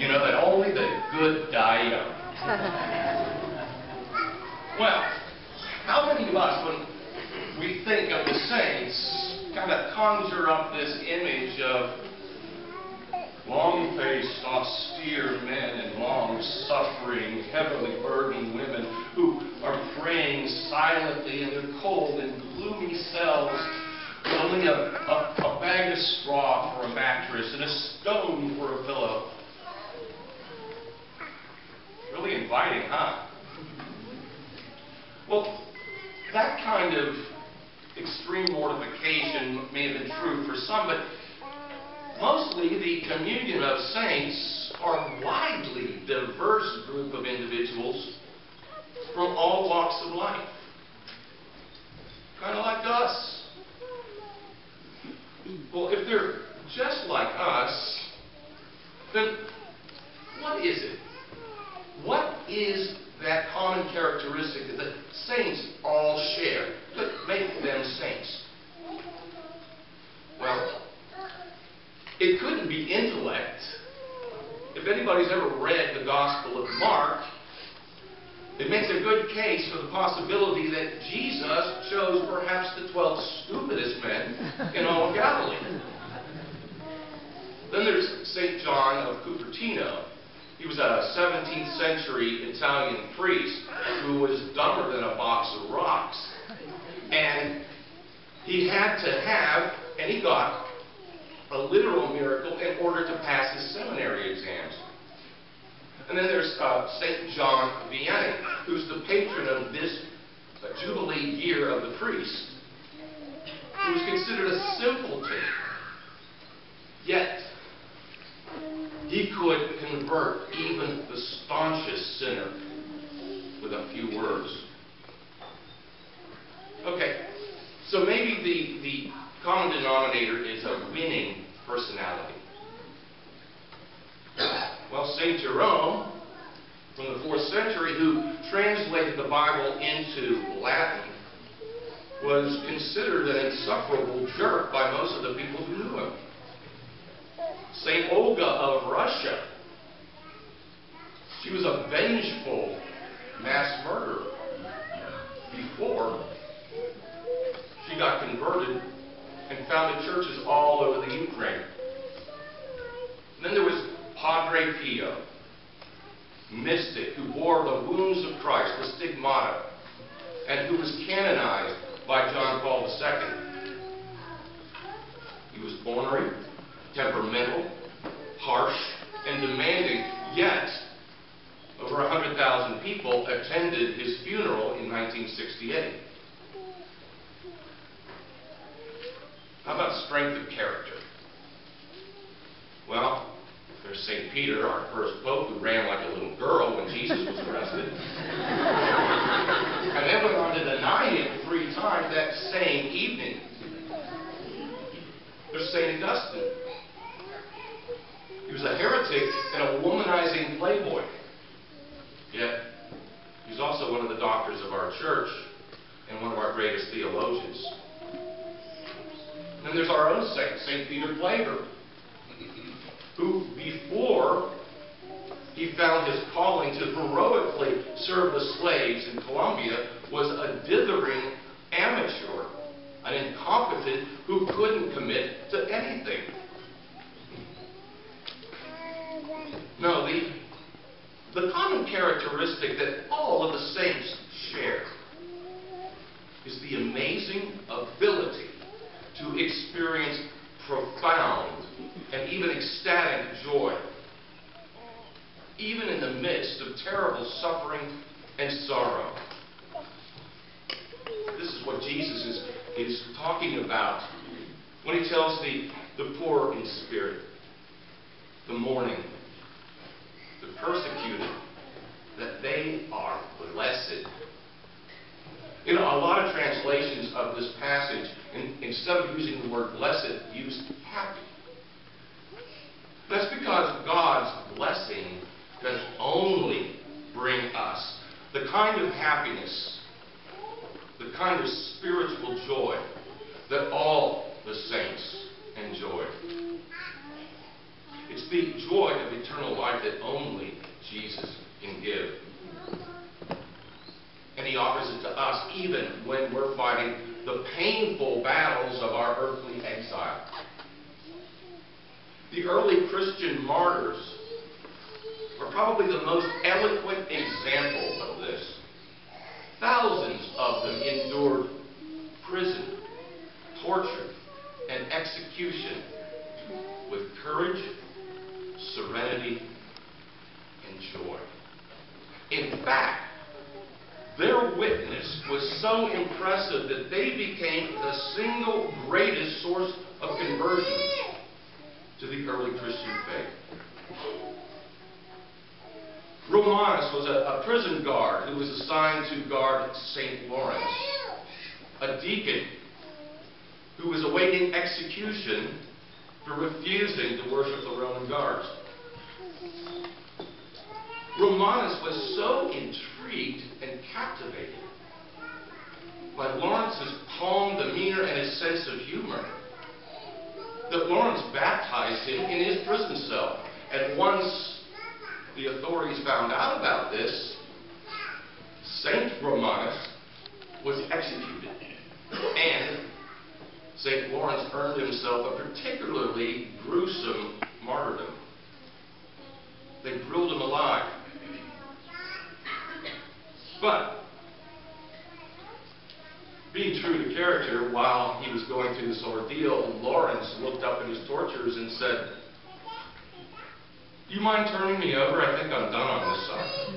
You know, that only the good die young. Well, how many of us, when we think of the saints, kind of conjure up this image of long-faced, austere men and long-suffering, heavily burdened women who are praying silently in their cold and gloomy cells with only a bag of straw for a mattress and a stone for a pillow? Really inviting, huh? Well, that kind of extreme mortification may have been true for some, but mostly the communion of saints are a widely diverse group of individuals from all walks of life. Kind of like us. Well, if they're just like us, then what is it? What is that common characteristic that the saints all share that make them saints? Well, it couldn't be intellect. If anybody's ever read the Gospel of Mark, it makes a good case for the possibility that Jesus chose perhaps the 12 stupidest men in all of Galilee. Then there's St. John of Cupertino. He was a 17th century Italian priest who was dumber than a box of rocks. And he had to have, and he got, a literal miracle in order to pass his seminary exams. And then there's St. John Vianney, who's the patron of this Jubilee year of the priest, who was considered a simpleton. Yet, he could convert even the staunchest sinner with a few words. Okay, so maybe the common denominator is a winning personality. Well, St. Jerome, from the 4th century, who translated the Bible into Latin, was considered an insufferable jerk by most of the people who knew him. St. Olga of Russia, she was a vengeful mass murderer before she got converted and founded churches all over the Ukraine. And then there was Padre Pio, mystic who bore the wounds of Christ, the stigmata, and who was canonized by John Paul II. He was ornery, temperamental, harsh, and demanding, yet over 100,000 people attended his funeral in 1968. How about strength of character? Well, there's St. Peter, our first pope, who ran like a little girl when Jesus was arrested. And then went on to deny him 3 times that same evening. There's St. Augustine. He was a heretic and a womanizing playboy. Yet, he's also one of the doctors of our church and one of our greatest theologians. And then there's our own saint, St. Peter Claver, who, before he found his calling to heroically serve the slaves in Colombia, was a dithering amateur, an incompetent who couldn't commit to anything. No, the common characteristic that all of the saints share is the amazing ability to experience profound and even ecstatic joy, even in the midst of terrible suffering and sorrow. This is what Jesus is talking about when he tells the poor in spirit, the mourning, the persecuted, that they are blessed. You know, a lot of translations of this passage, instead of using the word blessed, use happy. That's because God's blessing can only bring us the kind of happiness, the kind of spiritual joy that all the saints enjoy. It's the joy of eternal life that even when we're fighting the painful battles of our earthly exile. The early Christian martyrs are probably the most eloquent example of this. Thousands of them endured prison, torture, and execution with courage, serenity, and joy. In fact, their witness was so impressive that they became the single greatest source of conversion to the early Christian faith. Romanus was a prison guard who was assigned to guard St. Lawrence, a deacon who was awaiting execution for refusing to worship the Roman guards. Romanus was so intrigued and captivated by Lawrence's calm demeanor and his sense of humor that Lawrence baptized him in his prison cell. And once the authorities found out about this, Saint Romanus was executed. And St. Lawrence earned himself a particularly gruesome martyrdom. They grilled him alive. But, being true to character, while he was going through this ordeal, Lawrence looked up at his torturers and said, "Do you mind turning me over? I think I'm done on this side."